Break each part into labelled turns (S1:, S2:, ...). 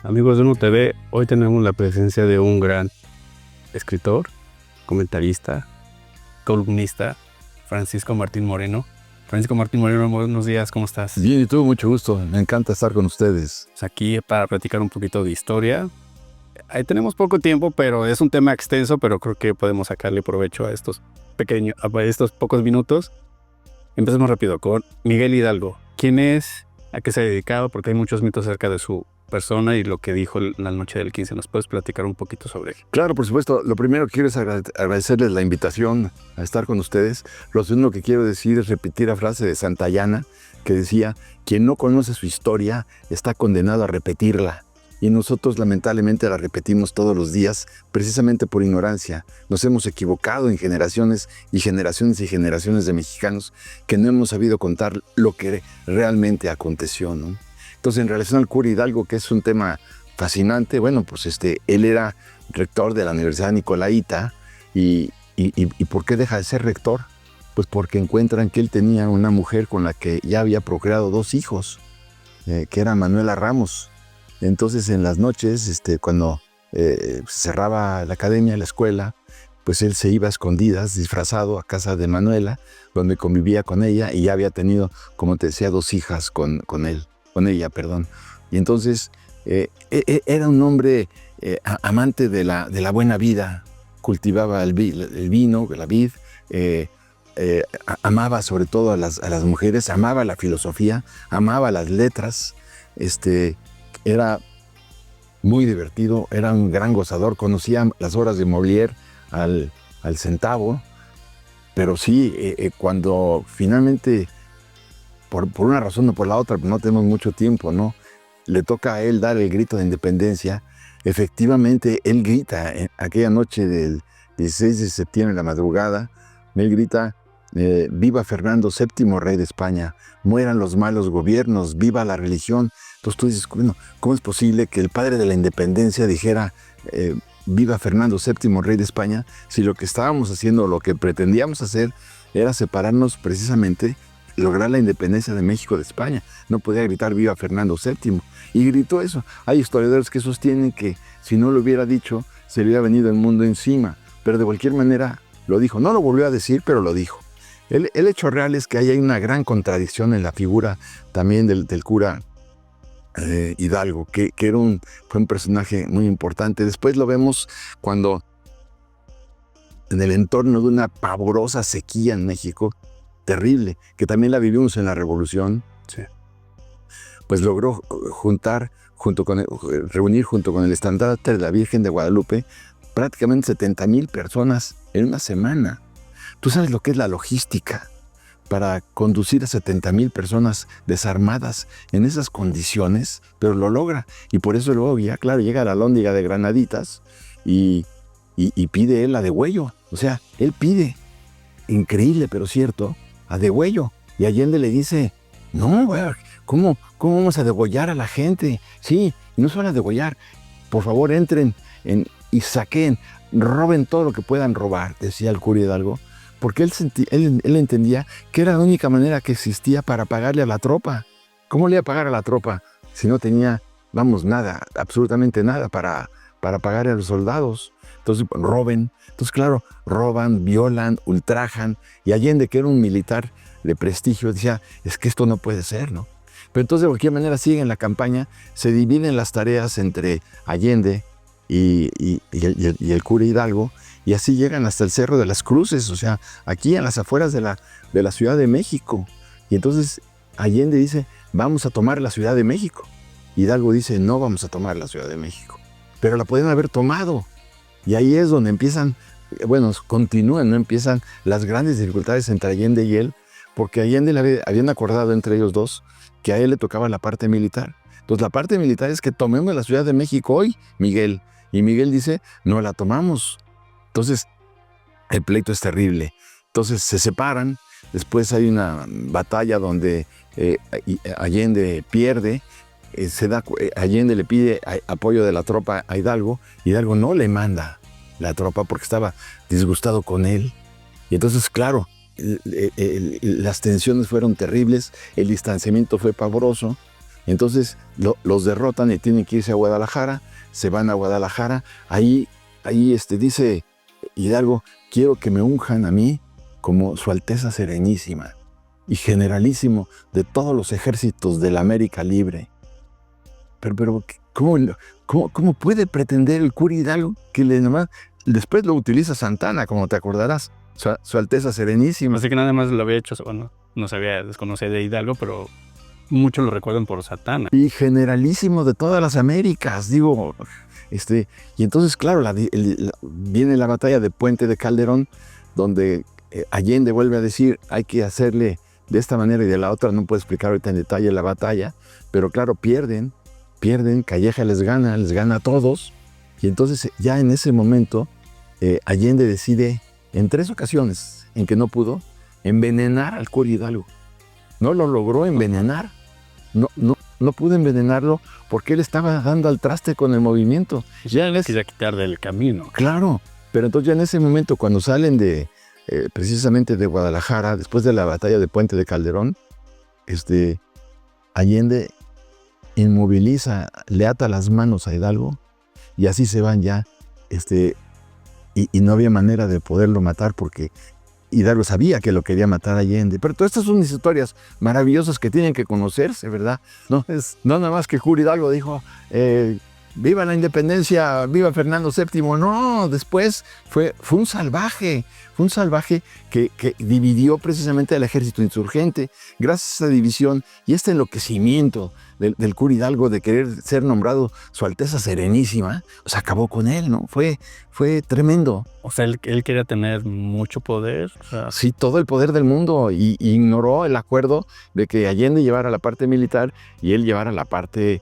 S1: Amigos de UNO TV, hoy tenemos la presencia de un gran escritor, comentarista, columnista, Francisco Martín Moreno. Francisco Martín Moreno, buenos días, ¿cómo estás?
S2: Bien, y tú, mucho gusto. Me encanta estar con ustedes.
S1: Pues aquí para platicar un poquito de historia. Ahí tenemos poco tiempo, pero es un tema extenso, pero creo que podemos sacarle provecho a estos pocos minutos. Empecemos rápido con Miguel Hidalgo. ¿Quién es? ¿A qué se ha dedicado? Porque hay muchos mitos acerca de su persona y lo que dijo la noche del 15. ¿Nos puedes platicar un poquito sobre él?
S2: Claro, por supuesto. Lo primero que quiero es agradecerles la invitación a estar con ustedes. Lo segundo que quiero decir es repetir la frase de Santayana que decía: quien no conoce su historia está condenado a repetirla. Y nosotros lamentablemente la repetimos todos los días precisamente por ignorancia. Nos hemos equivocado en generaciones y generaciones y generaciones de mexicanos que no hemos sabido contar lo que realmente aconteció, ¿no? Entonces, en relación al cura Hidalgo, que es un tema fascinante, bueno, pues él era rector de la Universidad Nicolaita. ¿Y por qué deja de ser rector? Pues porque encuentran que él tenía una mujer con la que ya había procreado 2 hijos, que era Manuela Ramos. Entonces, en las noches, cuando cerraba la academia, la escuela, pues él se iba a escondidas, disfrazado, a casa de Manuela, donde convivía con ella, y ya había tenido, como te decía, 2 hijas con ella. Y entonces era un hombre amante de la buena vida, cultivaba el vino, la vid, amaba sobre todo a las mujeres, amaba la filosofía, amaba las letras, era muy divertido, era un gran gozador, conocía las obras de Molière al centavo, pero sí, cuando finalmente, por una razón o por la otra, no tenemos mucho tiempo, ¿no?, le toca a él dar el grito de independencia. Efectivamente, él grita aquella noche del 16 de septiembre en la madrugada, él grita: viva Fernando VII, rey de España, mueran los malos gobiernos, viva la religión. Entonces tú dices, bueno, ¿cómo es posible que el padre de la independencia dijera viva Fernando VII, rey de España, si lo que estábamos haciendo, lo que pretendíamos hacer, era separarnos precisamente, lograr la independencia de México de España? No podía gritar viva Fernando VII. Y gritó eso. Hay historiadores que sostienen que si no lo hubiera dicho, se le hubiera venido el mundo encima. Pero de cualquier manera lo dijo. No lo volvió a decir, pero lo dijo. El hecho real es que hay una gran contradicción en la figura también del cura Hidalgo, que fue un personaje muy importante. Después lo vemos cuando, en el entorno de una pavorosa sequía en México, terrible, que también la vivimos en la Revolución,
S1: Sí.
S2: pues logró reunir junto con el estandarte de la Virgen de Guadalupe prácticamente 70,000 personas en una semana. ¿Tú sabes lo que es la logística para conducir a 70,000 personas desarmadas en esas condiciones? Pero lo logra, y por eso luego ya, claro, llega a la Alhóndiga de Granaditas y pide él a degüello. O sea, él pide, increíble pero cierto, a degüello. Y Allende le dice: no, güey, ¿cómo vamos a degollar a la gente? Sí, y no solo a degollar, por favor entren y saqueen, roben todo lo que puedan robar, decía el cura Hidalgo, porque él entendía que era la única manera que existía para pagarle a la tropa. ¿Cómo le iba a pagar a la tropa si no tenía, nada, absolutamente nada para pagarle a los soldados? Entonces, roben. Entonces, claro, roban, violan, ultrajan. Y Allende, que era un militar de prestigio, decía: es que esto no puede ser, ¿no? Pero entonces, de cualquier manera, siguen la campaña, se dividen las tareas entre Allende y el cura Hidalgo, y así llegan hasta el Cerro de las Cruces, o sea, aquí en las afueras de la Ciudad de México. Y entonces Allende dice: vamos a tomar la Ciudad de México. Hidalgo dice: no vamos a tomar la Ciudad de México. Pero la pueden haber tomado. Y ahí es donde continúan, ¿no? Empiezan las grandes dificultades entre Allende y él, porque Allende le habían acordado entre ellos dos que a él le tocaba la parte militar. Entonces, la parte militar es que tomemos la Ciudad de México hoy, Miguel. Y Miguel dice: no la tomamos. Entonces, el pleito es terrible. Entonces, se separan. Después hay una batalla donde Allende pierde. Allende le pide apoyo de la tropa a Hidalgo. Hidalgo no le manda la tropa porque estaba disgustado con él. Y entonces, claro, las tensiones fueron terribles, el distanciamiento fue pavoroso. Entonces los derrotan y tienen que irse a Guadalajara, se van a Guadalajara, ahí dice Hidalgo, quiero que me unjan a mí como Su Alteza Serenísima y generalísimo de todos los ejércitos de la América Libre. Pero ¿cómo puede pretender el cura Hidalgo que nomás después lo utiliza Santana, como te acordarás? Su Alteza Serenísima.
S1: Así que nada más lo había hecho, bueno, no sabía, desconocía de Hidalgo, pero muchos lo recuerdan por Santana.
S2: Y generalísimo de todas las Américas, digo. Y entonces, claro, viene la batalla de Puente de Calderón, donde Allende vuelve a decir, hay que hacerle de esta manera y de la otra. No puedo explicar ahorita en detalle la batalla, pero claro, pierden, Calleja les gana a todos. Y entonces ya en ese momento, Allende decide, en 3 ocasiones en que no pudo, envenenar al cura Hidalgo. No lo logró envenenar. No pudo envenenarlo porque él estaba dando al traste con el movimiento.
S1: Quería quitar del camino.
S2: Claro, pero entonces ya en ese momento, cuando salen precisamente de Guadalajara, después de la batalla de Puente de Calderón, Allende inmoviliza, le ata las manos a Hidalgo y así se van ya. Y no había manera de poderlo matar porque Hidalgo sabía que lo quería matar a Allende. Pero todas estas son historias maravillosas que tienen que conocerse, ¿verdad? No nada más que cura Hidalgo dijo, viva la independencia, viva Fernando VII. No, después fue un salvaje que dividió precisamente al ejército insurgente. Gracias a esa división y este enloquecimiento del cura Hidalgo de querer ser nombrado Su Alteza Serenísima, pues acabó con él, ¿no? Fue tremendo.
S1: O sea, él quería tener mucho poder. O sea,
S2: sí, todo el poder del mundo, y ignoró el acuerdo de que Allende llevara la parte militar y él llevara la parte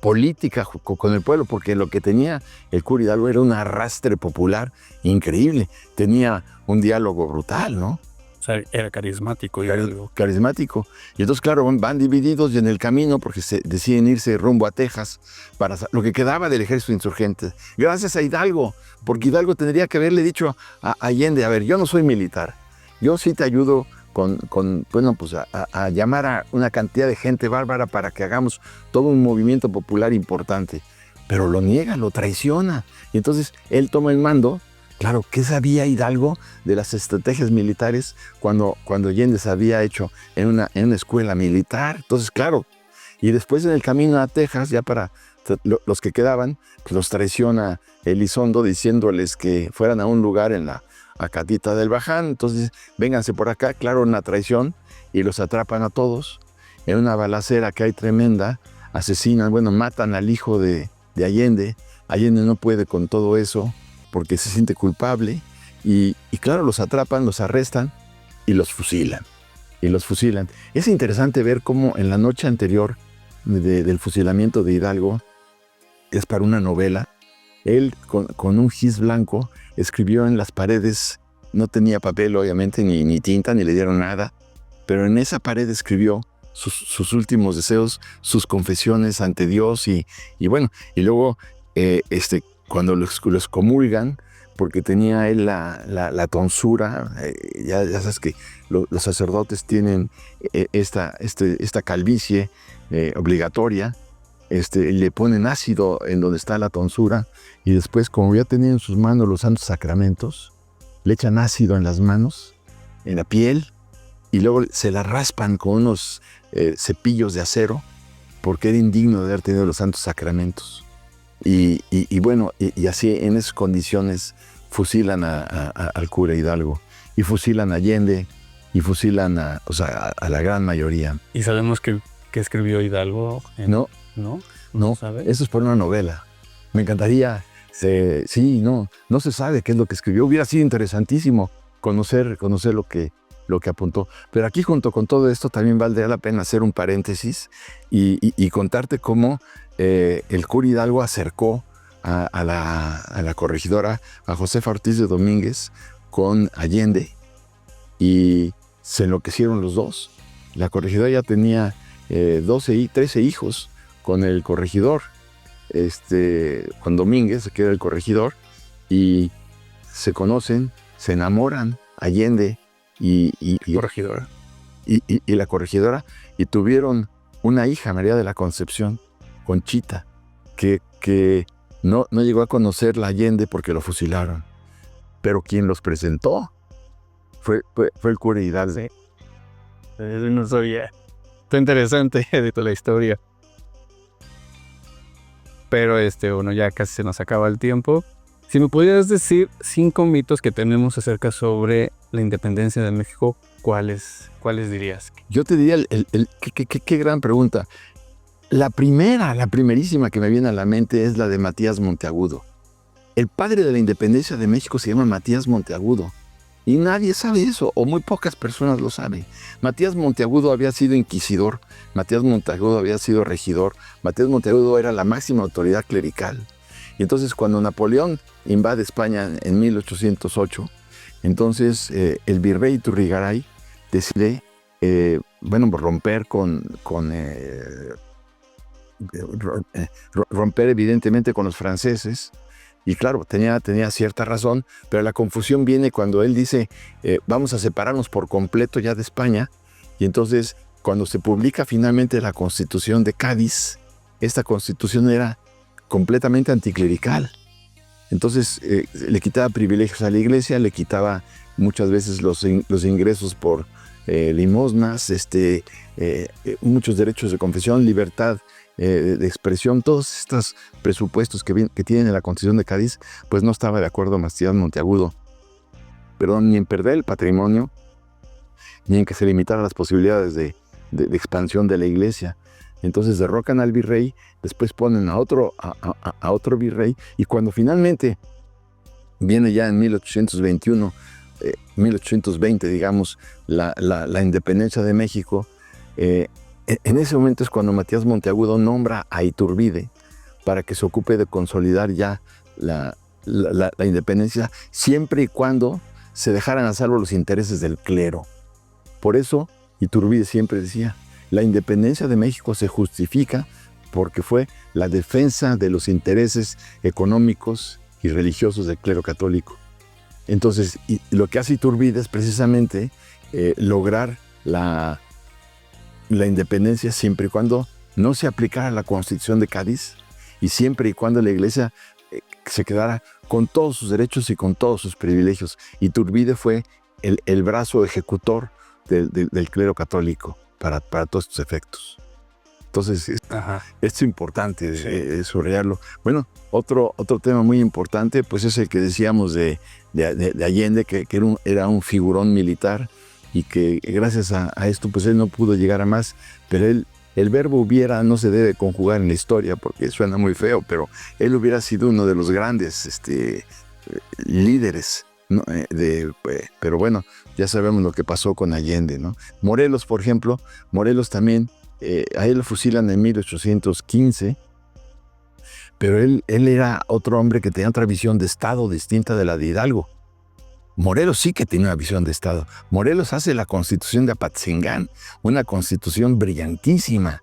S2: política con el pueblo, porque lo que tenía el cura Hidalgo era un arrastre popular increíble. Tenía un diálogo brutal, ¿no?
S1: O sea, era carismático.
S2: Carismático. Y entonces, claro, van divididos y en el camino, porque deciden irse rumbo a Texas para lo que quedaba del ejército insurgente. Gracias a Hidalgo, porque Hidalgo tendría que haberle dicho a Allende, a ver, yo no soy militar, yo sí te ayudo a llamar a una cantidad de gente bárbara para que hagamos todo un movimiento popular importante. Pero lo niega, lo traiciona. Y entonces él toma el mando. Claro, ¿qué sabía Hidalgo de las estrategias militares cuando Allende se había hecho en una escuela militar? Entonces, claro, y después en el camino a Texas, ya para los que quedaban, pues los traiciona Elizondo diciéndoles que fueran a un lugar en la Acatita del Baján. Entonces, vénganse por acá, claro, una traición, y los atrapan a todos en una balacera que hay tremenda, asesinan, matan al hijo de Allende. Allende no puede con todo eso porque se siente culpable y claro, los atrapan, los arrestan y los fusilan. Es interesante ver cómo en la noche anterior del fusilamiento de Hidalgo, es para una novela, él con un gis blanco escribió en las paredes, no tenía papel obviamente, ni tinta, ni le dieron nada, pero en esa pared escribió sus últimos deseos, sus confesiones ante Dios y luego cuando los comulgan, porque tenía él la tonsura, ya sabes que los sacerdotes tienen esta calvicie obligatoria, le ponen ácido en donde está la tonsura y después, como ya tenía en sus manos los santos sacramentos, le echan ácido en las manos, en la piel, y luego se la raspan con unos cepillos de acero porque era indigno de haber tenido los santos sacramentos. Y así en esas condiciones fusilan al cura Hidalgo y fusilan a Allende y fusilan a la gran mayoría.
S1: ¿Y sabemos que escribió Hidalgo?
S2: No,
S1: ¿Sabe?
S2: eso es por una novela. Me encantaría, no se sabe qué es lo que escribió. Hubiera sido interesantísimo conocer lo que apuntó. Pero aquí junto con todo esto también valdría la pena hacer un paréntesis y contarte cómo el cura Hidalgo acercó a la corregidora, a Josefa Ortiz de Domínguez, con Allende, y se enloquecieron los dos. La corregidora ya tenía 13 hijos con el corregidor, con Domínguez, que era el corregidor, y se conocen, se enamoran, Allende y
S1: corregidora.
S2: Y la corregidora, y tuvieron una hija, María de la Concepción, Conchita, que no llegó a conocer la Allende porque lo fusilaron. Pero quien los presentó fue el cura Hidalgo.
S1: Sí. Eso no sabía. Está interesante de toda la historia. Pero bueno, ya casi se nos acaba el tiempo. Si me pudieras decir 5 mitos que tenemos acerca sobre la independencia de México, ¿cuáles dirías?
S2: Yo te diría, qué gran pregunta. La primerísima que me viene a la mente es la de Matías Monteagudo. El padre de la independencia de México se llama Matías Monteagudo. Y nadie sabe eso, o muy pocas personas lo saben. Matías Monteagudo había sido inquisidor, Matías Monteagudo había sido regidor, Matías Monteagudo era la máxima autoridad clerical. Y entonces cuando Napoleón invade España en 1808, entonces el virrey Iturrigaray decide romper evidentemente con los franceses. Y claro, tenía cierta razón, pero la confusión viene cuando él dice, vamos a separarnos por completo ya de España. Y entonces, cuando se publica finalmente la Constitución de Cádiz, esta Constitución era completamente anticlerical. Entonces, le quitaba privilegios a la Iglesia, le quitaba muchas veces los ingresos por limosnas, muchos derechos de confesión, libertad de expresión, todos estos presupuestos que tienen en la Constitución de Cádiz, pues no estaba de acuerdo Matías Monteagudo. Perdón, ni en perder el patrimonio, ni en que se limitaran las posibilidades de expansión de la Iglesia. Entonces derrocan al virrey, después ponen a otro virrey, y cuando finalmente viene ya en 1821, 1820, digamos, la independencia de México, en ese momento es cuando Matías Monteagudo nombra a Iturbide para que se ocupe de consolidar ya la independencia, siempre y cuando se dejaran a salvo los intereses del clero. Por eso Iturbide siempre decía, la independencia de México se justifica porque fue la defensa de los intereses económicos y religiosos del clero católico. Entonces, lo que hace Iturbide es precisamente lograr la independencia siempre y cuando no se aplicara la Constitución de Cádiz y siempre y cuando la Iglesia se quedara con todos sus derechos y con todos sus privilegios. Iturbide fue el brazo ejecutor del clero católico para todos estos efectos. Entonces, esto es importante subrayarlo. Bueno, otro tema muy importante pues es el que decíamos de Allende, que era un figurón militar, y que gracias a esto pues él no pudo llegar a más, pero el verbo hubiera no se debe conjugar en la historia porque suena muy feo, pero él hubiera sido uno de los grandes líderes, ¿no? Pero bueno, ya sabemos lo que pasó con Allende, ¿no? Morelos, por ejemplo, Morelos también, a él lo fusilan en 1815, pero él era otro hombre que tenía otra visión de Estado distinta de la de Hidalgo. Morelos sí que tenía una visión de Estado. Morelos hace la Constitución de Apatzingán, una constitución brillantísima,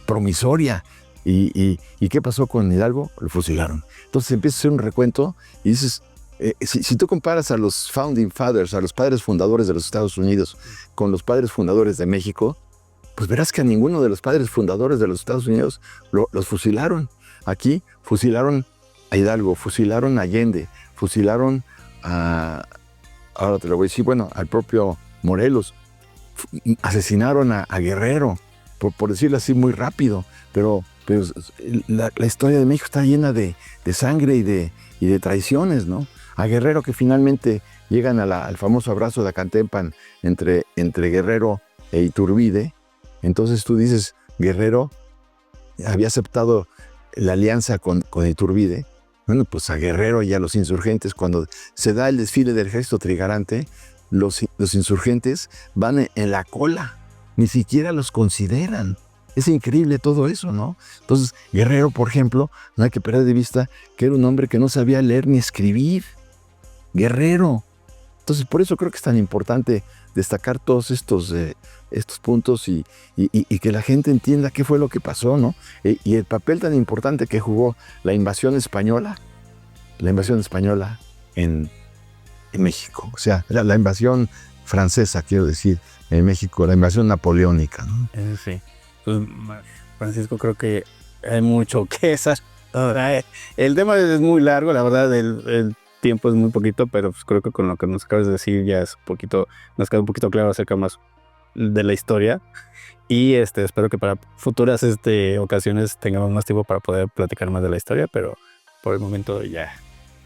S2: promisoria. ¿Y qué pasó con Hidalgo? Lo fusilaron. Entonces empieza a hacer un recuento y dices, si tú comparas a los Founding Fathers, a los padres fundadores de los Estados Unidos, con los padres fundadores de México, pues verás que a ninguno de los padres fundadores de los Estados Unidos los fusilaron. Aquí fusilaron a Hidalgo, fusilaron a Allende, fusilaron ahora te lo voy a decir, al propio Morelos, asesinaron a Guerrero, por decirlo así muy rápido, pero la historia de México está llena de sangre y de traiciones, ¿no? A Guerrero, que finalmente llegan al famoso abrazo de Acantempan entre Guerrero e Iturbide. Entonces tú dices, Guerrero había aceptado la alianza con Iturbide. Bueno, pues a Guerrero y a los insurgentes, cuando se da el desfile del ejército trigarante, los insurgentes van en la cola, ni siquiera los consideran. Es increíble todo eso, ¿no? Entonces, Guerrero, por ejemplo, no hay que perder de vista que era un hombre que no sabía leer ni escribir. Guerrero. Entonces, por eso creo que es tan importante destacar todos estos puntos y que la gente entienda qué fue lo que pasó, ¿no? Y el papel tan importante que jugó la invasión española en México. O sea, la invasión francesa, quiero decir, en México, la invasión napoleónica, ¿no?
S1: Sí. Pues, Francisco, creo que hay mucho que esas. El tema es muy largo, la verdad, el tiempo es muy poquito, pero pues creo que con lo que nos acabas de decir ya es un poquito, nos queda un poquito claro acerca más de la historia. Y espero que para futuras ocasiones tengamos más tiempo para poder platicar más de la historia, pero por el momento ya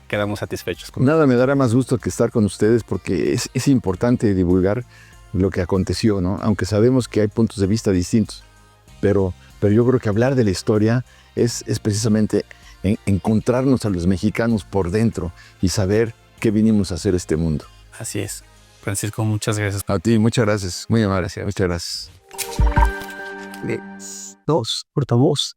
S1: quedamos satisfechos.
S2: Nada me dará más gusto que estar con ustedes porque es importante divulgar lo que aconteció, ¿no? Aunque sabemos que hay puntos de vista distintos, pero yo creo que hablar de la historia es precisamente encontrarnos a los mexicanos por dentro y saber qué vinimos a hacer a este mundo.
S1: Así es. Francisco, muchas gracias.
S2: A ti, muchas gracias. Muy amable. Muchas gracias.
S3: Dos, portavoz.